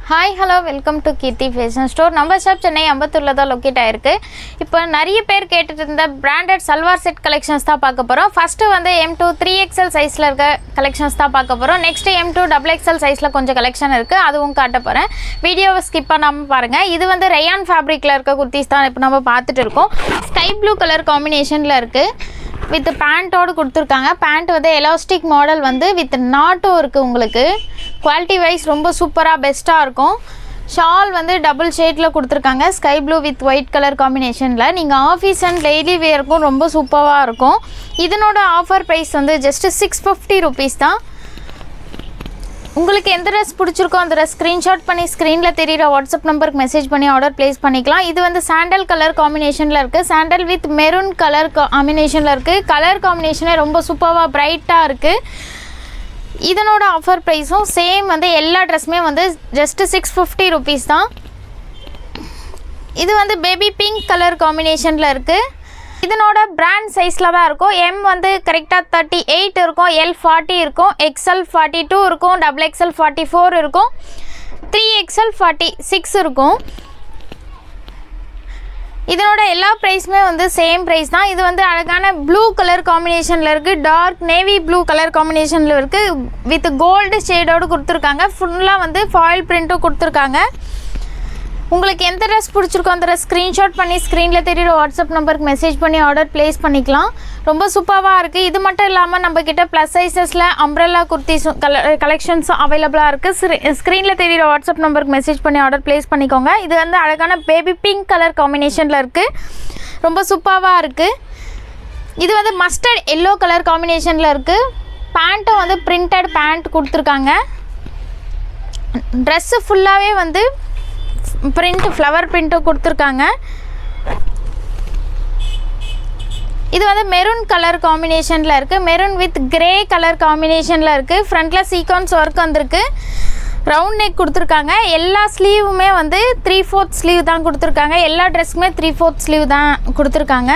Hi hello welcome to Keerthi fashion store. நம்ம shop Chennai அம்பத்தூரில் தான் லொக்கேட் ஆகிருக்கு. இப்போ நிறைய பேர் கேட்டுட்டு இருந்த பிராண்டட் சல்வார் செட் கலெக்ஷன்ஸ் தான் பார்க்க போகிறோம். ஃபஸ்ட்டு வந்து M2 3XL சைஸில் இருக்க கலெக்ஷன்ஸ் தான் பார்க்க போகிறோம். நெக்ஸ்ட்டு M2 XXL சைஸில் கொஞ்சம் கலெக்ஷன் இருக்குது, அதுவும் காட்ட போகிறேன். வீடியோவை ஸ்கிப் பண்ணாமல் பாருங்கள். இது வந்து ரயான் ஃபேப்ரிக்கில் இருக்க குர்த்திஸ் தான் இப்போ நம்ம பார்த்துட்டு இருக்கோம். ஸ்கை ப்ளூ கலர் காம்பினேஷனில் இருக்குது. வித் பேண்ட்டோடு கொடுத்துருக்காங்க. பேண்ட் வந்து எலாஸ்டிக் மாடல் வந்து வித் நாட்டும் இருக்குது. உங்களுக்கு குவாலிட்டி வைஸ் ரொம்ப சூப்பராக பெஸ்ட்டாக இருக்கும். ஷால் வந்து டபுள் ஷேட்டில் கொடுத்துருக்காங்க. Sky blue with white colour காம்பினேஷனில். நீங்கள் ஆஃபீஸ் அண்ட் டெய்லி வேருக்கும் ரொம்ப சூப்பராக இருக்கும். இதனோட ஆஃபர் ப்ரைஸ் வந்து ஜஸ்ட்டு 650 ருபீஸ் தான். உங்களுக்கு எந்த ட்ரெஸ் பிடிச்சிருக்கோ அந்த ட்ரெஸ் ஸ்க்ரீன்ஷாட் பண்ணி ஸ்க்ரீனில் தெரியிற வாட்ஸ்அப் நம்பருக்கு மெசேஜ் பண்ணி ஆர்டர் ப்ளேஸ் பண்ணிக்கலாம். இது வந்து சாண்டல் கலர் காம்பினேஷனில் இருக்குது. சாண்டல் வித் மெரூன் கலர் காம்பினேஷனில் இருக்குது. கலர் காம்பினேஷனே ரொம்ப சூப்பராக ப்ரைட்டாக இருக்குது. இதனோட ஆஃபர் ப்ரைஸும் சேம் வந்து எல்லா ட்ரெஸ்ஸுமே வந்து ஜஸ்ட்டு 650 ருபீஸ் தான். இது வந்து பேபி பிங்க் கலர் காம்பினேஷனில் இருக்குது. இதனோட பிராண்ட் சைஸில் தான் இருக்கும். M வந்து கரெக்டாக 38 இருக்கும், L 40 இருக்கும், XL 42 இருக்கும், XXL 44 இருக்கும், 3XL 46 இருக்கும். இதனோட எல்லா ப்ரைஸுமே வந்து சேம் ப்ரைஸ் தான். இது வந்து அழகான ப்ளூ கலர் காம்பினேஷனில் இருக்குது. டார்க் நேவி ப்ளூ கலர் காம்பினேஷனில் இருக்குது. வித் கோல்டு ஷேடோடு கொடுத்துருக்காங்க. ஃபுல்லாக வந்து ஃபாயில் பிரிண்ட்டும் கொடுத்துருக்காங்க. உங்களுக்கு எந்த ட்ரெஸ் பிடிச்சிருக்கோ அந்த ட்ரெஸ் ஸ்க்ரீன்ஷாட் பண்ணி ஸ்க்ரீனில் தெரியுற வாட்ஸ்அப் நம்பருக்கு மெசேஜ் பண்ணி ஆர்டர் ப்ளேஸ் பண்ணிக்கலாம். ரொம்ப சூப்பராக இருக்குது. இது மட்டும் இல்லாமல் நம்மக்கிட்ட ப்ளஸ் சைஸஸில் அம்ப்ரெல்லா குர்த்திஸும் கலெக்ஷன்ஸும் அவைலபிளாக இருக்குது. ஸ்க்ரீனில் தெரியுற வாட்ஸ்அப் நம்பருக்கு மெசேஜ் பண்ணி ஆர்டர் ப்ளேஸ் பண்ணிக்கோங்க. இது வந்து அழகான பேபி பிங்க் கலர் காம்பினேஷனில் இருக்குது. ரொம்ப சூப்பராக இருக்குது. இது வந்து மஸ்டர்ட் எல்லோ கலர் காம்பினேஷனில் இருக்குது. பேண்ட்டும் வந்து பிரிண்டட் பேண்ட் கொடுத்துருக்காங்க. ட்ரெஸ்ஸு ஃபுல்லாகவே வந்து பிரிண்ட் ஃப்ளவர் பிரிண்ட்டும் கொடுத்துருக்காங்க. இது வந்து மெரூன் கலர் காம்பினேஷனில் இருக்குது. மெரூன் வித் கிரே கலர் காம்பினேஷனில் இருக்குது. ஃப்ரண்ட்டில் சீக்வன்ஸ் ஒர்க் வந்திருக்கு. ரவுண்ட் நெக் கொடுத்துருக்காங்க. எல்லா ஸ்லீவுமே வந்து 3/4 ஸ்லீவ் தான் கொடுத்துருக்காங்க. எல்லா ட்ரெஸ்ஸுமே 3/4 ஸ்லீவ் தான் கொடுத்துருக்காங்க.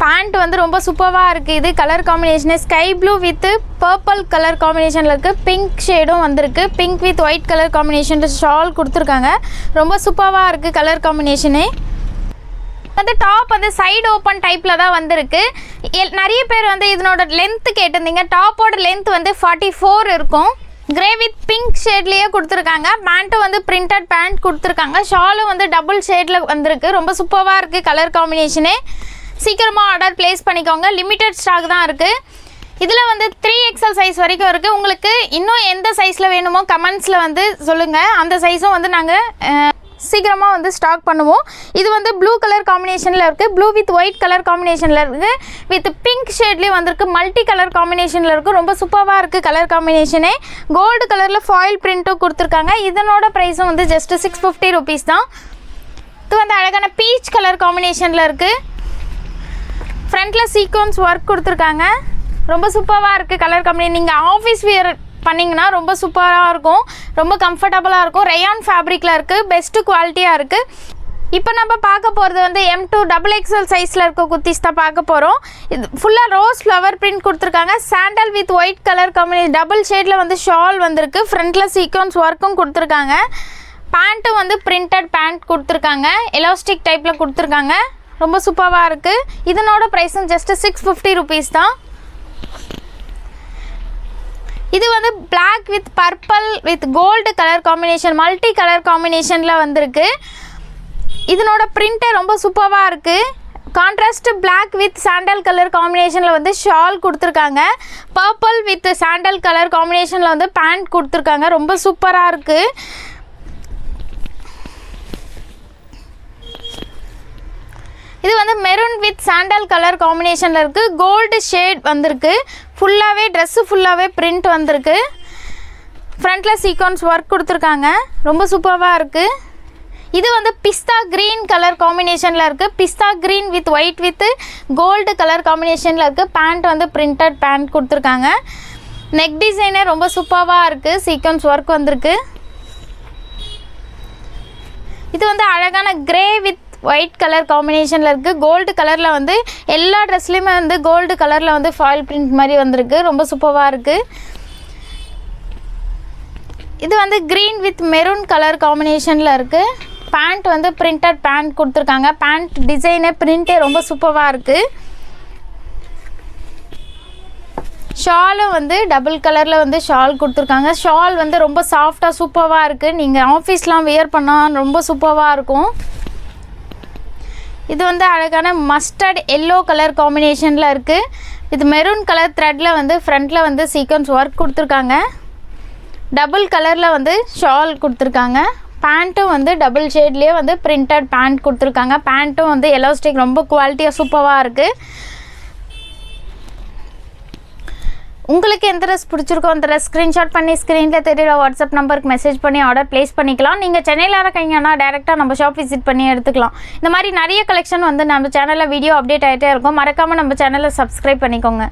பேண்ட் வந்து ரொம்ப சூப்பராக இருக்குது. இது colour combination sky blue with purple colour காம்பினேஷனில் இருக்குது. பிங்க் ஷேடும் வந்திருக்கு. பிங்க் வித் ஒயிட் கலர் காம்பினேஷனில் ஷால் கொடுத்துருக்காங்க. ரொம்ப சூப்பராக இருக்குது கலர் காம்பினேஷனு. வந்து டாப் வந்து சைடு ஓப்பன் டைப்பில் தான் வந்திருக்கு. நிறைய பேர் வந்து இதனோட லென்த்து கேட்டிருந்தீங்க. டாப்போட லென்த் வந்து 44 இருக்கும். கிரே வித் பிங்க் ஷேட்லேயே கொடுத்துருக்காங்க. பேண்ட்டும் வந்து பிரிண்டட் பேண்ட் கொடுத்துருக்காங்க. ஷாலும் வந்து டபுள் ஷேடில் வந்திருக்கு. ரொம்ப சூப்பராக இருக்குது கலர் காம்பினேஷனு. சீக்கிரமாக ஆர்டர் ப்ளேஸ் பண்ணிக்கோங்க. லிமிட்டட் ஸ்டாக் தான் இருக்குது. இதில் வந்து 3XL சைஸ் வரைக்கும் இருக்குது. உங்களுக்கு இன்னும் எந்த சைஸில் வேணுமோ கமெண்ட்ஸில் வந்து சொல்லுங்கள். அந்த சைஸும் வந்து நாங்கள் சீக்கிரமாக வந்து ஸ்டாக் பண்ணுவோம். இது வந்து ப்ளூ கலர் காம்பினேஷனில் இருக்குது. ப்ளூ வித் ஒயிட் கலர் காம்பினேஷனில் இருக்குது. வித் பிங்க் ஷேட்லேயும் வந்திருக்கு. மல்டி கலர் காம்பினேஷனில் இருக்குது. ரொம்ப சூப்பராக இருக்குது கலர் காம்பினேஷனே. கோல்டு கலரில் ஃபாயில் பிரிண்ட்டும் கொடுத்துருக்காங்க. இதனோட ப்ரைஸும் வந்து ஜஸ்ட்டு 650 ருபீஸ் தான். இது வந்து அழகான பீச் கலர் காம்பினேஷனில் இருக்குது. ஃப்ரண்ட்டில் சீக்வன்ஸ் ஒர்க் கொடுத்துருக்காங்க. ரொம்ப சூப்பராக இருக்குது கலர் கம்பெனி. நீங்கள் ஆஃபீஸ் வியர் பண்ணிங்கன்னா ரொம்ப சூப்பராக இருக்கும். ரொம்ப கம்ஃபர்டபுளாக இருக்கும். ரயான் ஃபேப்ரிக்கில் இருக்குது. பெஸ்ட்டு குவாலிட்டியாக இருக்குது. இப்போ நம்ம பார்க்க போகிறது வந்து M2 XXL சைஸில் இருக்க குர்த்திஸ் தான் பார்க்க போகிறோம். இது ஃபுல்லாக ரோஸ் ஃப்ளவர் பிரிண்ட் கொடுத்துருக்காங்க. Sandal with white colour combination double ஷேடில் வந்து ஷால் வந்திருக்கு. ஃப்ரண்ட்டில் சீக்வன்ஸ் ஒர்க்கும் கொடுத்துருக்காங்க. பேண்ட்டும் வந்து பிரிண்டட் பேண்ட் கொடுத்துருக்காங்க. எலாஸ்டிக் டைப்பில் கொடுத்துருக்காங்க. ரொம்ப சூப்பராக இருக்குது. இதனோட ப்ரைஸும் ஜஸ்ட்டு 650 ருபீஸ் தான். இது வந்து black with purple with gold colour combination multi colour காம்பினேஷனில் வந்திருக்கு. இதனோட பிரிண்ட்டே ரொம்ப சூப்பராக இருக்குது. Contrast black with sandal colour காம்பினேஷனில் வந்து ஷால் கொடுத்துருக்காங்க. பர்பிள் வித் சாண்டல் கலர் காம்பினேஷனில் வந்து பேண்ட் கொடுத்துருக்காங்க. ரொம்ப சூப்பராக இருக்குது. இது வந்து மெரூன் வித் சாண்டல் கலர் காம்பினேஷனில் இருக்குது. கோல்டு ஷேட் வந்திருக்கு. ஃபுல்லாகவே ட்ரெஸ்ஸு ஃபுல்லாகவே பிரிண்ட் வந்திருக்கு. ஃப்ரண்ட்டில் சீக்வன்ஸ் ஒர்க் கொடுத்துருக்காங்க. ரொம்ப சூப்பராக இருக்குது. இது வந்து பிஸ்தா க்ரீன் கலர் காம்பினேஷனில் இருக்குது. Pista green with white with gold colour காம்பினேஷனில் இருக்குது. பேண்ட் வந்து பிரிண்டட் பேண்ட் கொடுத்துருக்காங்க. நெக் டிசைனே ரொம்ப சூப்பராக இருக்குது. சீக்வன்ஸ் ஒர்க் வந்திருக்கு. இது வந்து அழகான கிரே வித் ஒயிட் கலர் காம்பினேஷனில் இருக்குது. கோல்டு கலரில் வந்து எல்லா ட்ரெஸ்லேயுமே வந்து கோல்டு கலரில் வந்து ஃபாயில் பிரிண்ட் மாதிரி வந்திருக்கு. ரொம்ப சூப்பராக இருக்குது. இது வந்து க்ரீன் வித் மெரூன் கலர் காம்பினேஷனில் இருக்குது. பேண்ட் வந்து பிரிண்டட் பேண்ட் கொடுத்துருக்காங்க. பேண்ட் டிசைனு பிரிண்டே ரொம்ப சூப்பராக இருக்குது. ஷாலும் வந்து டபுள் கலரில் வந்து ஷால் கொடுத்துருக்காங்க. ஷால் வந்து ரொம்ப சாஃப்டாக சூப்பராக இருக்குது. நீங்கள் ஆஃபீஸ்லாம் வியர் பண்ணால் ரொம்ப சூப்பராக இருக்கும். இது வந்து அழகான மஸ்டர்ட் எல்லோ கலர் காம்பினேஷனில் இருக்குது. இது மெரூன் கலர் த்ரெட்டில் வந்து ஃப்ரண்ட்டில் வந்து சீக்வன்ஸ் ஒர்க் கொடுத்துருக்காங்க. டபுள் கலரில் வந்து ஷால் கொடுத்துருக்காங்க. பேண்ட்டும் வந்து டபுள் ஷேட்லேயே வந்து பிரிண்டட் பேண்ட் கொடுத்துருக்காங்க. பேண்ட்டும் வந்து எலாஸ்டிக் ரொம்ப குவாலிட்டியாக சூப்பராக இருக்குது. உங்களுக்கு எந்த ட்ரெஸ் பிடிச்சிருக்கோ அந்த ட்ரெஸ் ஸ்க்ரீன்ஷாட் பண்ணி ஸ்க்ரீனில் தெரியல வாட்ஸ்அப் நம்பருக்கு மெசேஜ் பண்ணி ஆர்டர் ப்ளேஸ் பண்ணிக்கலாம். நீங்கள் சென்னையில் இருக்கீங்கன்னா டேரெக்டாக நம்ம ஷாப் விசிட் பண்ணி எடுத்துக்கலாம். இந்த மாதிரி நிறைய கலெக்ஷன் வந்து நம்ம சேனலில் வீடியோ அப்டேட் ஆகிட்டே இருக்கும். மறக்காமல் நம்ம சேனலை சப்ஸ்கிரைப் பண்ணிக்கோங்க.